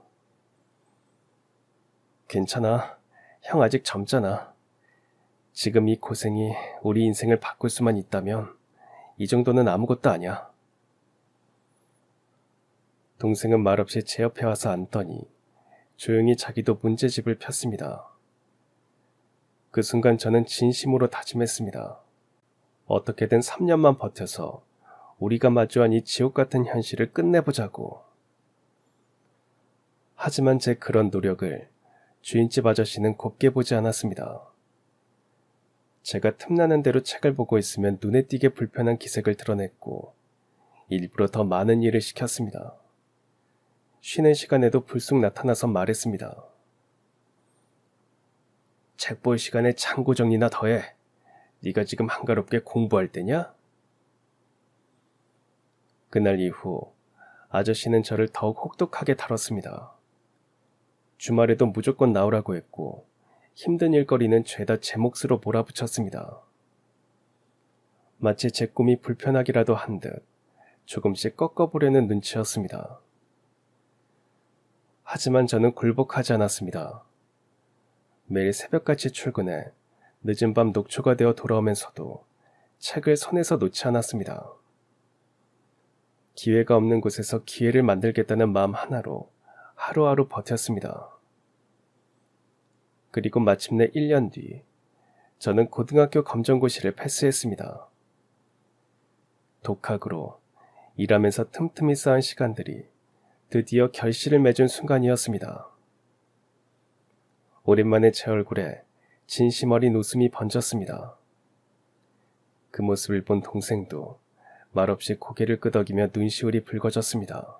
괜찮아. 형 아직 젊잖아. 지금 이 고생이 우리 인생을 바꿀 수만 있다면 이 정도는 아무것도 아니야. 동생은 말없이 제 옆에 와서 앉더니 조용히 자기도 문제집을 폈습니다. 그 순간 저는 진심으로 다짐했습니다. 어떻게든 3년만 버텨서 우리가 마주한 이 지옥 같은 현실을 끝내보자고. 하지만 제 그런 노력을 주인집 아저씨는 곱게 보지 않았습니다. 제가 틈나는 대로 책을 보고 있으면 눈에 띄게 불편한 기색을 드러냈고 일부러 더 많은 일을 시켰습니다. 쉬는 시간에도 불쑥 나타나서 말했습니다. 책 볼 시간에 창고 정리나 더해. 네가 지금 한가롭게 공부할 때냐? 그날 이후 아저씨는 저를 더욱 혹독하게 다뤘습니다. 주말에도 무조건 나오라고 했고 힘든 일거리는 죄다 제 몫으로 몰아붙였습니다. 마치 제 꿈이 불편하기라도 한 듯 조금씩 꺾어보려는 눈치였습니다. 하지만 저는 굴복하지 않았습니다. 매일 새벽같이 출근해 늦은 밤 녹초가 되어 돌아오면서도 책을 손에서 놓지 않았습니다. 기회가 없는 곳에서 기회를 만들겠다는 마음 하나로 하루하루 버텼습니다. 그리고 마침내 1년 뒤 저는 고등학교 검정고시를 패스했습니다. 독학으로 일하면서 틈틈이 쌓은 시간들이 드디어 결실을 맺은 순간이었습니다. 오랜만에 제 얼굴에 진심 어린 웃음이 번졌습니다. 그 모습을 본 동생도 말없이 고개를 끄덕이며 눈시울이 붉어졌습니다.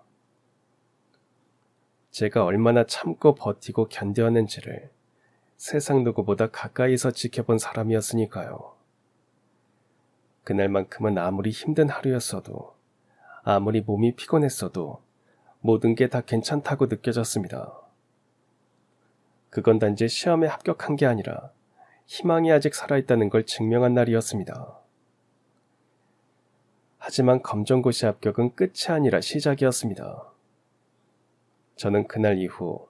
제가 얼마나 참고 버티고 견뎌왔는지를 세상 누구보다 가까이서 지켜본 사람이었으니까요. 그날만큼은 아무리 힘든 하루였어도, 아무리 몸이 피곤했어도 모든 게 다 괜찮다고 느껴졌습니다. 그건 단지 시험에 합격한 게 아니라 희망이 아직 살아있다는 걸 증명한 날이었습니다. 하지만 검정고시 합격은 끝이 아니라 시작이었습니다. 저는 그날 이후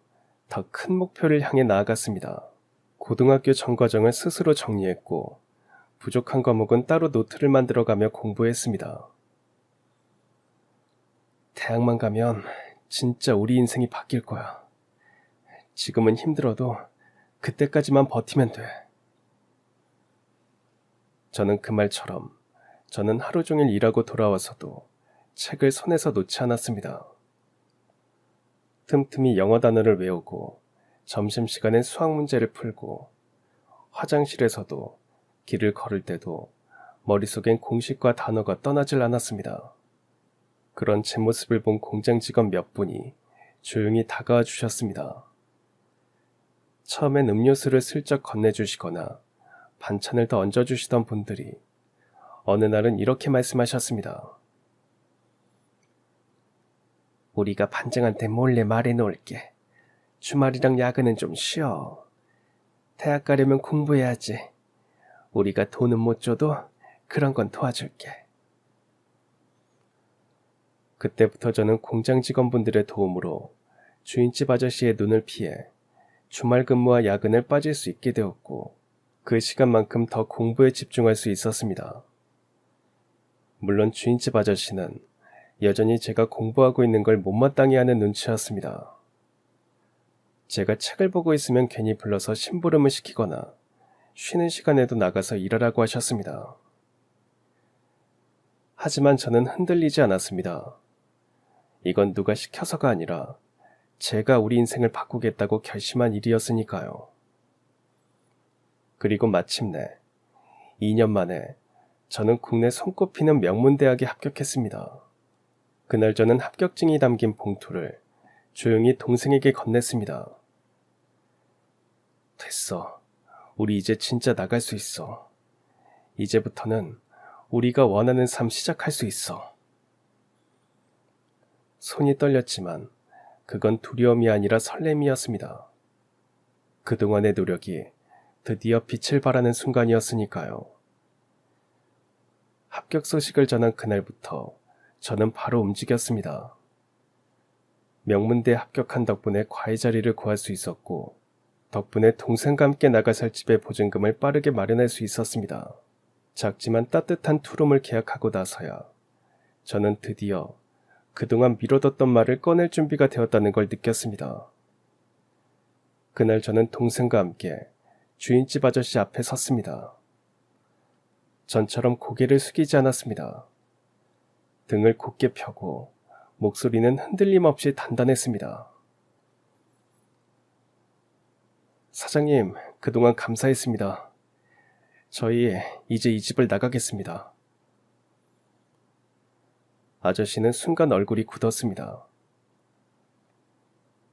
더 큰 목표를 향해 나아갔습니다. 고등학교 전과정을 스스로 정리했고 부족한 과목은 따로 노트를 만들어가며 공부했습니다. 대학만 가면 진짜 우리 인생이 바뀔 거야. 지금은 힘들어도 그때까지만 버티면 돼. 저는 그 말처럼 저는 하루 종일 일하고 돌아와서도 책을 손에서 놓지 않았습니다. 틈틈이 영어 단어를 외우고 점심시간엔 수학 문제를 풀고 화장실에서도 길을 걸을 때도 머릿속엔 공식과 단어가 떠나질 않았습니다. 그런 제 모습을 본 공장 직원 몇 분이 조용히 다가와 주셨습니다. 처음엔 음료수를 슬쩍 건네주시거나 반찬을 더 얹어주시던 분들이 어느 날은 이렇게 말씀하셨습니다. 우리가 반장한테 몰래 말해놓을게. 주말이랑 야근은 좀 쉬어. 대학 가려면 공부해야지. 우리가 돈은 못 줘도 그런 건 도와줄게. 그때부터 저는 공장 직원분들의 도움으로 주인집 아저씨의 눈을 피해 주말 근무와 야근을 빠질 수 있게 되었고 그 시간만큼 더 공부에 집중할 수 있었습니다. 물론 주인집 아저씨는 여전히 제가 공부하고 있는 걸 못마땅해 하는 눈치였습니다. 제가 책을 보고 있으면 괜히 불러서 심부름을 시키거나 쉬는 시간에도 나가서 일하라고 하셨습니다. 하지만 저는 흔들리지 않았습니다. 이건 누가 시켜서가 아니라 제가 우리 인생을 바꾸겠다고 결심한 일이었으니까요. 그리고 마침내 2년 만에 저는 국내 손꼽히는 명문대학에 합격했습니다. 그날 저는 합격증이 담긴 봉투를 조용히 동생에게 건넸습니다. 됐어. 우리 이제 진짜 나갈 수 있어. 이제부터는 우리가 원하는 삶 시작할 수 있어. 손이 떨렸지만 그건 두려움이 아니라 설렘이었습니다. 그동안의 노력이 드디어 빛을 발하는 순간이었으니까요. 합격 소식을 전한 그날부터 저는 바로 움직였습니다. 명문대에 합격한 덕분에 과외 자리를 구할 수 있었고, 덕분에 동생과 함께 나가 살 집의 보증금을 빠르게 마련할 수 있었습니다. 작지만 따뜻한 투룸을 계약하고 나서야 저는 드디어 그동안 미뤄뒀던 말을 꺼낼 준비가 되었다는 걸 느꼈습니다. 그날 저는 동생과 함께 주인집 아저씨 앞에 섰습니다. 전처럼 고개를 숙이지 않았습니다. 등을 곧게 펴고 목소리는 흔들림 없이 단단했습니다. 사장님, 그동안 감사했습니다. 저희 이제 이 집을 나가겠습니다. 아저씨는 순간 얼굴이 굳었습니다.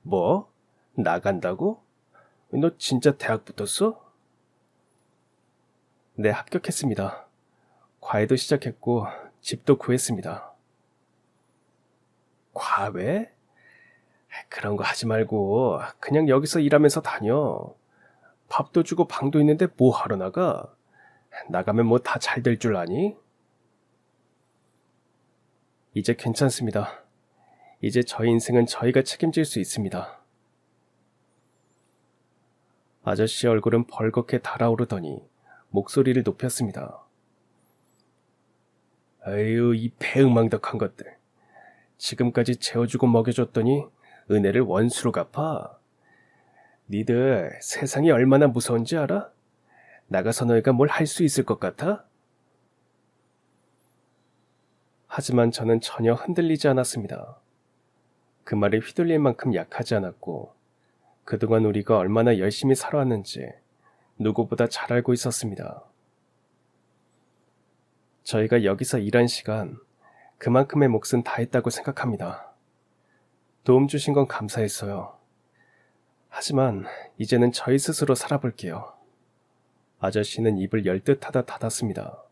뭐? 나간다고? 너 진짜 대학 붙었어? 네, 합격했습니다. 과외도 시작했고 집도 구했습니다. 과외? 그런 거 하지 말고 그냥 여기서 일하면서 다녀. 밥도 주고 방도 있는데 뭐 하러 나가? 나가면 뭐 다 잘 될 줄 아니? 이제 괜찮습니다. 이제 저희 인생은 저희가 책임질 수 있습니다. 아저씨 얼굴은 벌겋게 달아오르더니 목소리를 높였습니다. 아유, 이 배은망덕한 것들. 지금까지 재워주고 먹여줬더니 은혜를 원수로 갚아. 니들 세상이 얼마나 무서운지 알아? 나가서 너희가 뭘 할 수 있을 것 같아? 하지만 저는 전혀 흔들리지 않았습니다. 그 말에 휘둘릴 만큼 약하지 않았고, 그동안 우리가 얼마나 열심히 살아왔는지 누구보다 잘 알고 있었습니다. 저희가 여기서 일한 시간, 그만큼의 몫은 다했다고 생각합니다. 도움 주신 건 감사했어요. 하지만 이제는 저희 스스로 살아볼게요. 아저씨는 입을 열듯하다 닫았습니다.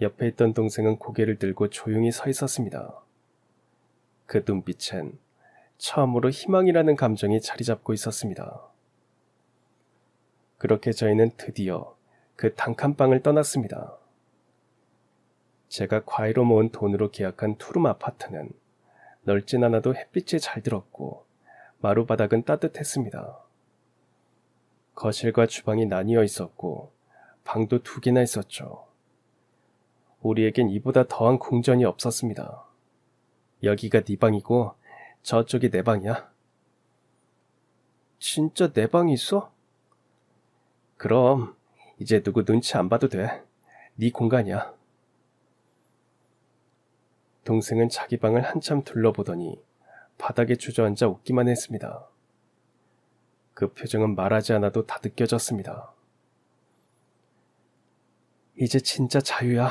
옆에 있던 동생은 고개를 들고 조용히 서 있었습니다. 그 눈빛엔 처음으로 희망이라는 감정이 자리 잡고 있었습니다. 그렇게 저희는 드디어 그 단칸방을 떠났습니다. 제가 과외로 모은 돈으로 계약한 투룸 아파트는 넓진 않아도 햇빛이 잘 들었고 마루바닥은 따뜻했습니다. 거실과 주방이 나뉘어 있었고 방도 2개나 있었죠. 우리에겐 이보다 더한 궁전이 없었습니다. 여기가 네 방이고 저쪽이 내 방이야. 진짜 내 방이 있어? 그럼 이제 누구 눈치 안 봐도 돼. 네 공간이야. 동생은 자기 방을 한참 둘러보더니 바닥에 주저앉아 웃기만 했습니다. 그 표정은 말하지 않아도 다 느껴졌습니다. 이제 진짜 자유야.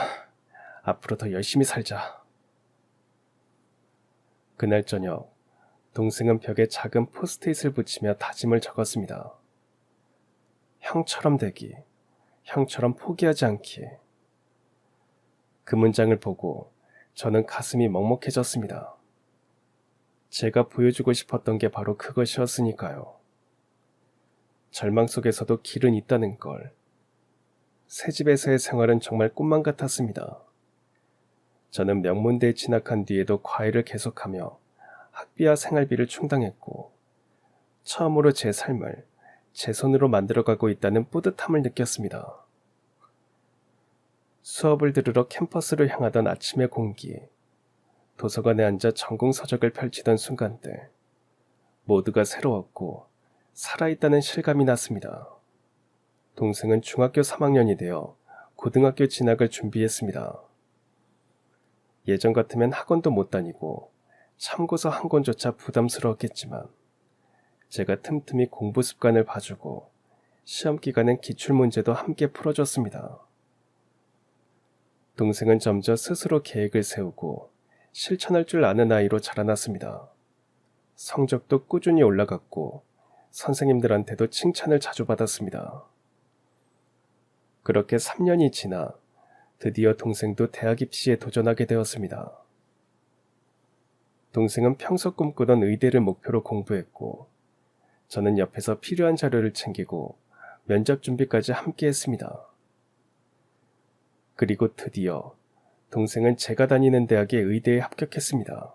앞으로 더 열심히 살자. 그날 저녁, 동생은 벽에 작은 포스트잇을 붙이며 다짐을 적었습니다. 형처럼 되기, 형처럼 포기하지 않기. 그 문장을 보고 저는 가슴이 먹먹해졌습니다. 제가 보여주고 싶었던 게 바로 그것이었으니까요. 절망 속에서도 길은 있다는 걸. 새집에서의 생활은 정말 꿈만 같았습니다. 저는 명문대에 진학한 뒤에도 과외를 계속하며 학비와 생활비를 충당했고, 처음으로 제 삶을 제 손으로 만들어가고 있다는 뿌듯함을 느꼈습니다. 수업을 들으러 캠퍼스를 향하던 아침의 공기, 도서관에 앉아 전공 서적을 펼치던 순간들, 모두가 새로웠고 살아있다는 실감이 났습니다. 동생은 중학교 3학년이 되어 고등학교 진학을 준비했습니다. 예전 같으면 학원도 못 다니고 참고서 한 권조차 부담스러웠겠지만, 제가 틈틈이 공부 습관을 봐주고 시험 기간엔 기출문제도 함께 풀어줬습니다. 동생은 점점 스스로 계획을 세우고 실천할 줄 아는 아이로 자라났습니다. 성적도 꾸준히 올라갔고 선생님들한테도 칭찬을 자주 받았습니다. 그렇게 3년이 지나 드디어 동생도 대학 입시에 도전하게 되었습니다. 동생은 평소 꿈꾸던 의대를 목표로 공부했고, 저는 옆에서 필요한 자료를 챙기고 면접 준비까지 함께 했습니다. 그리고 드디어 동생은 제가 다니는 대학의 의대에 합격했습니다.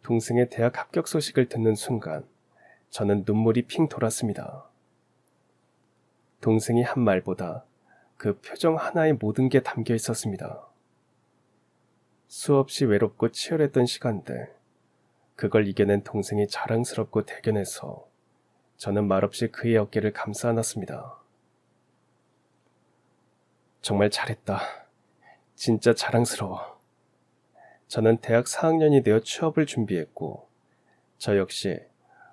동생의 대학 합격 소식을 듣는 순간 저는 눈물이 핑 돌았습니다. 동생이 한 말보다 그 표정 하나에 모든 게 담겨 있었습니다. 수없이 외롭고 치열했던 시간들, 그걸 이겨낸 동생이 자랑스럽고 대견해서 저는 말없이 그의 어깨를 감싸 안았습니다. 정말 잘했다. 진짜 자랑스러워. 저는 대학 4학년이 되어 취업을 준비했고, 저 역시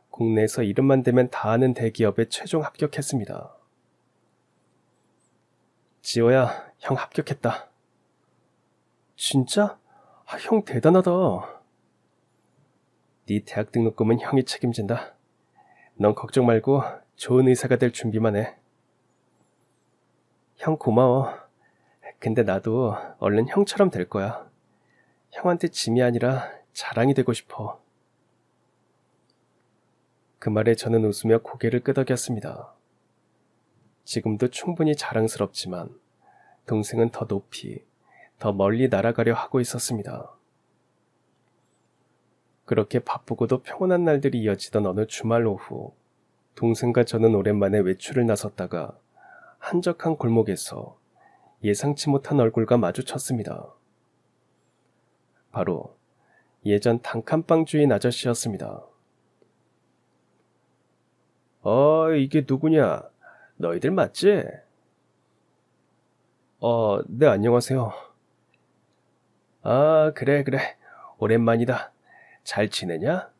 국내에서 이름만 대면 다 아는 대기업에 최종 합격했습니다. 지호야, 형 합격했다. 진짜? 형 대단하다. 네 대학 등록금은 형이 책임진다. 넌 걱정 말고 좋은 의사가 될 준비만 해. 형 고마워. 근데 나도 얼른 형처럼 될 거야. 형한테 짐이 아니라 자랑이 되고 싶어. 그 말에 저는 웃으며 고개를 끄덕였습니다. 지금도 충분히 자랑스럽지만 동생은 더 높이, 더 멀리 날아가려 하고 있었습니다. 그렇게 바쁘고도 평온한 날들이 이어지던 어느 주말 오후, 동생과 저는 오랜만에 외출을 나섰다가 한적한 골목에서 예상치 못한 얼굴과 마주쳤습니다. 바로 예전 단칸방 주인 아저씨였습니다. 이게 누구냐? 너희들 맞지? 네, 안녕하세요. 아, 그래. 오랜만이다. 잘 지내냐?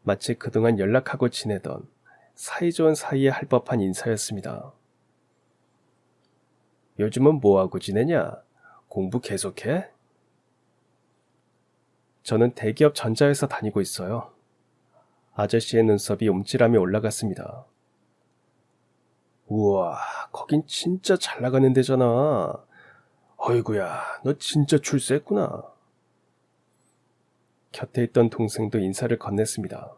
마치 그동안 연락하고 지내던 사이좋은 사이에 할 법한 인사였습니다. 요즘은 뭐하고 지내냐? 공부 계속해? 저는 대기업 전자회사 다니고 있어요. 아저씨의 눈썹이 움찔하며 올라갔습니다. 우와, 거긴 진짜 잘 나가는 데잖아. 어이구야, 너 진짜 출세했구나. 곁에 있던 동생도 인사를 건넸습니다.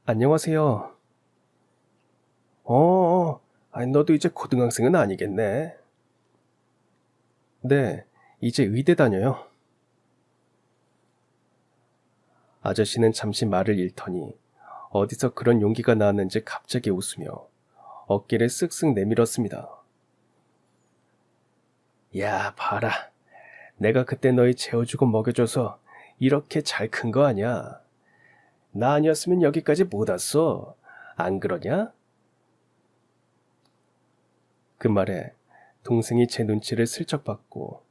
안녕하세요. 너도 이제 고등학생은 아니겠네. 네, 이제 의대 다녀요. 아저씨는 잠시 말을 잃더니 어디서 그런 용기가 나왔는지 갑자기 웃으며 어깨를 쓱쓱 내밀었습니다. 야, 봐라. 내가 그때 너희 재워주고 먹여줘서 이렇게 잘 큰 거 아니야. 나 아니었으면 여기까지 못 왔어. 안 그러냐? 그 말에 동생이 제 눈치를 슬쩍 봤고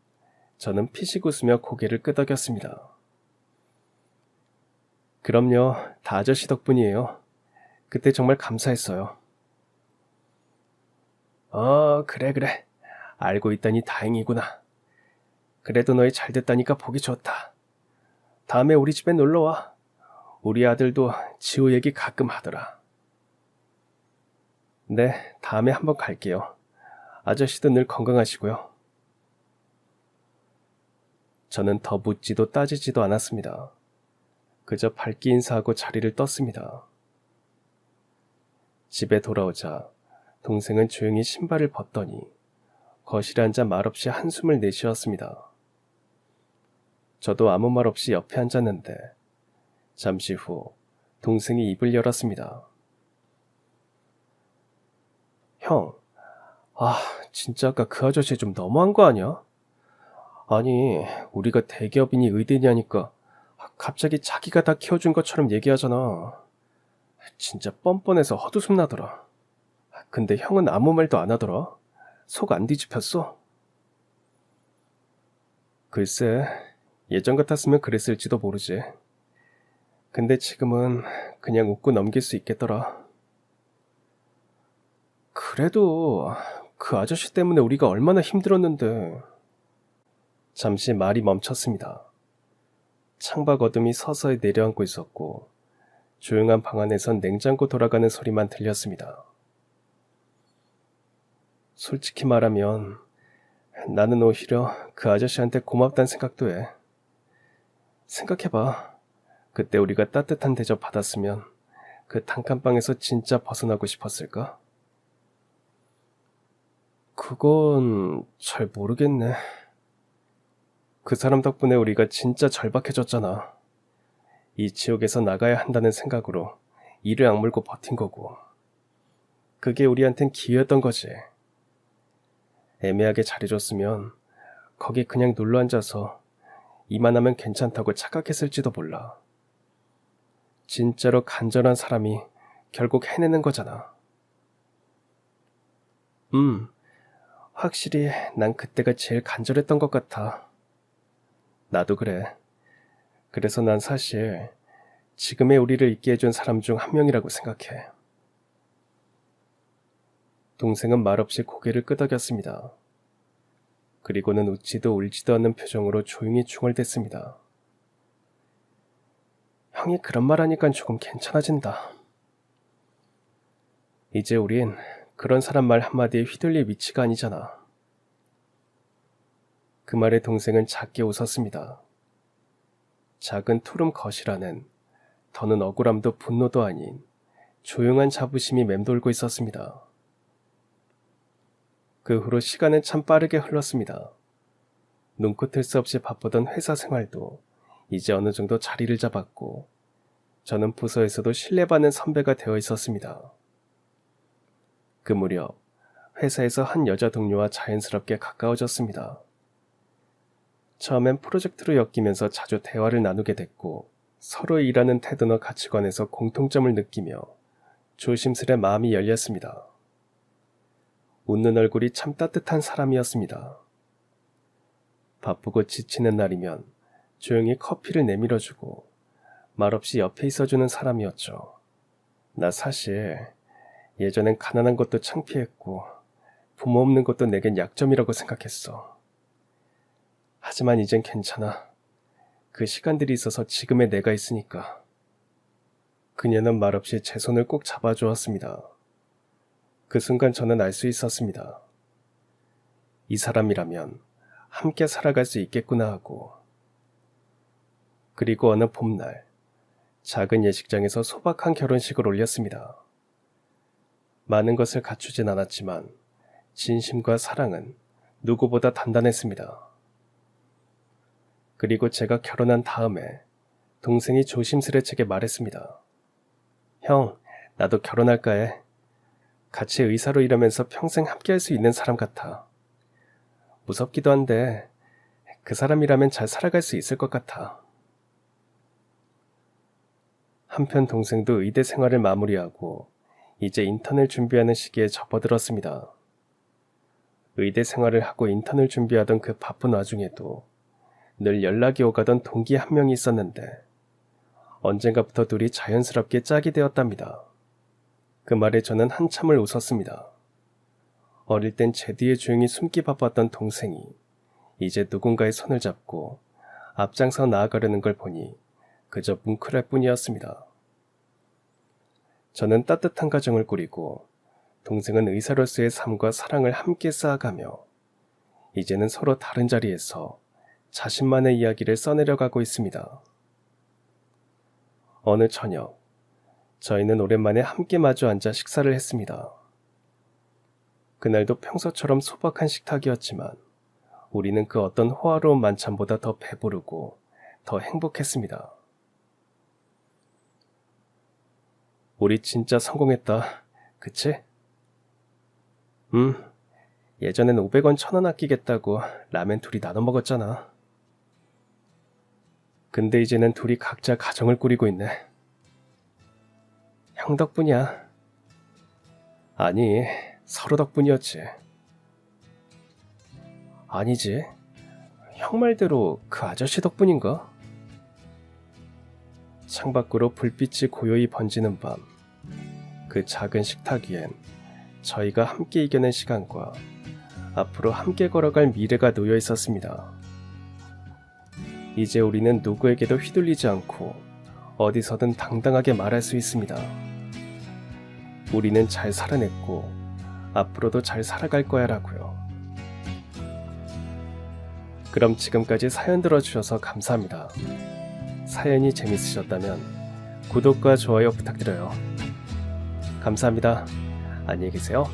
저는 피식 웃으며 고개를 끄덕였습니다. 그럼요, 다 아저씨 덕분이에요. 그때 정말 감사했어요. 그래. 알고 있다니 다행이구나. 그래도 너희 잘 됐다니까 보기 좋다. 다음에 우리 집에 놀러와. 우리 아들도 지호 얘기 가끔 하더라. 네, 다음에 한번 갈게요. 아저씨도 늘 건강하시고요. 저는 더 묻지도 따지지도 않았습니다. 그저 밝게 인사하고 자리를 떴습니다. 집에 돌아오자 동생은 조용히 신발을 벗더니 거실에 앉아 말없이 한숨을 내쉬었습니다. 저도 아무 말 없이 옆에 앉았는데 잠시 후 동생이 입을 열었습니다. 형, 진짜 아까 그 아저씨 좀 너무한 거 아니야? 아니, 우리가 대기업인이 의대냐니까 갑자기 자기가 다 키워준 것처럼 얘기하잖아. 진짜 뻔뻔해서 헛웃음 나더라. 근데 형은 아무 말도 안 하더라. 속 안 뒤집혔어? 글쎄, 예전 같았으면 그랬을지도 모르지. 근데 지금은 그냥 웃고 넘길 수 있겠더라. 그래도 그 아저씨 때문에 우리가 얼마나 힘들었는데. 잠시 말이 멈췄습니다. 창밖 어둠이 서서히 내려앉고 있었고 조용한 방 안에선 냉장고 돌아가는 소리만 들렸습니다. 솔직히 말하면 나는 오히려 그 아저씨한테 고맙다는 생각도 해. 생각해봐. 그때 우리가 따뜻한 대접 받았으면 그 단칸방에서 진짜 벗어나고 싶었을까? 그건 잘 모르겠네. 그 사람 덕분에 우리가 진짜 절박해졌잖아. 이 지옥에서 나가야 한다는 생각으로 이를 악물고 버틴 거고. 그게 우리한텐 기회였던 거지. 애매하게 잘해줬으면 거기 그냥 눌러 앉아서 이만하면 괜찮다고 착각했을지도 몰라. 진짜로 간절한 사람이 결국 해내는 거잖아. 확실히 난 그때가 제일 간절했던 것 같아. 나도 그래. 그래서 난 사실 지금의 우리를 있게 해준 사람 중 한 명이라고 생각해. 동생은 말없이 고개를 끄덕였습니다. 그리고는 웃지도 울지도 않는 표정으로 조용히 중얼댔습니다. 형이 그런 말 하니까 조금 괜찮아진다. 이제 우린 그런 사람 말 한마디에 휘둘릴 위치가 아니잖아. 그 말에 동생은 작게 웃었습니다. 작은 투름 거실 안엔 더는 억울함도 분노도 아닌 조용한 자부심이 맴돌고 있었습니다. 그 후로 시간은 참 빠르게 흘렀습니다. 눈코 뜰 새 없이 바쁘던 회사 생활도 이제 어느 정도 자리를 잡았고 저는 부서에서도 신뢰받는 선배가 되어 있었습니다. 그 무렵 회사에서 한 여자 동료와 자연스럽게 가까워졌습니다. 처음엔 프로젝트로 엮이면서 자주 대화를 나누게 됐고 서로 일하는 태도나 가치관에서 공통점을 느끼며 조심스레 마음이 열렸습니다. 웃는 얼굴이 참 따뜻한 사람이었습니다. 바쁘고 지치는 날이면 조용히 커피를 내밀어주고 말없이 옆에 있어주는 사람이었죠. 나 사실 예전엔 가난한 것도 창피했고 부모 없는 것도 내겐 약점이라고 생각했어. 하지만 이젠 괜찮아. 그 시간들이 있어서 지금의 내가 있으니까. 그녀는 말없이 제 손을 꼭 잡아주었습니다. 그 순간 저는 알 수 있었습니다. 이 사람이라면 함께 살아갈 수 있겠구나 하고. 그리고 어느 봄날 작은 예식장에서 소박한 결혼식을 올렸습니다. 많은 것을 갖추진 않았지만 진심과 사랑은 누구보다 단단했습니다. 그리고 제가 결혼한 다음에 동생이 조심스레 제게 말했습니다. 형, 나도 결혼할까 해. 같이 의사로 일하면서 평생 함께할 수 있는 사람 같아. 무섭기도 한데 그 사람이라면 잘 살아갈 수 있을 것 같아. 한편 동생도 의대 생활을 마무리하고 이제 인턴을 준비하는 시기에 접어들었습니다. 의대 생활을 하고 인턴을 준비하던 그 바쁜 와중에도 늘 연락이 오가던 동기 한 명이 있었는데 언젠가부터 둘이 자연스럽게 짝이 되었답니다. 그 말에 저는 한참을 웃었습니다. 어릴 땐 제 뒤에 조용히 숨기 바빴던 동생이 이제 누군가의 손을 잡고 앞장서 나아가려는 걸 보니 그저 뭉클할 뿐이었습니다. 저는 따뜻한 가정을 꾸리고 동생은 의사로서의 삶과 사랑을 함께 쌓아가며 이제는 서로 다른 자리에서 자신만의 이야기를 써내려가고 있습니다. 어느 저녁, 저희는 오랜만에 함께 마주 앉아 식사를 했습니다. 그날도 평소처럼 소박한 식탁이었지만 우리는 그 어떤 호화로운 만찬보다 더 배부르고 더 행복했습니다. 우리 진짜 성공했다. 그치? 예전엔 500원 1000원 아끼겠다고 라면 둘이 나눠 먹었잖아. 근데 이제는 둘이 각자 가정을 꾸리고 있네. 형 덕분이야. 아니, 서로 덕분이었지. 아니지. 형 말대로 그 아저씨 덕분인가? 창밖으로 불빛이 고요히 번지는 밤, 그 작은 식탁 위엔 저희가 함께 이겨낸 시간과 앞으로 함께 걸어갈 미래가 놓여 있었습니다. 이제 우리는 누구에게도 휘둘리지 않고 어디서든 당당하게 말할 수 있습니다. 우리는 잘 살아냈고 앞으로도 잘 살아갈 거야 라고요. 그럼 지금까지 사연 들어주셔서 감사합니다. 사연이 재밌으셨다면 구독과 좋아요 부탁드려요. 감사합니다. 안녕히 계세요.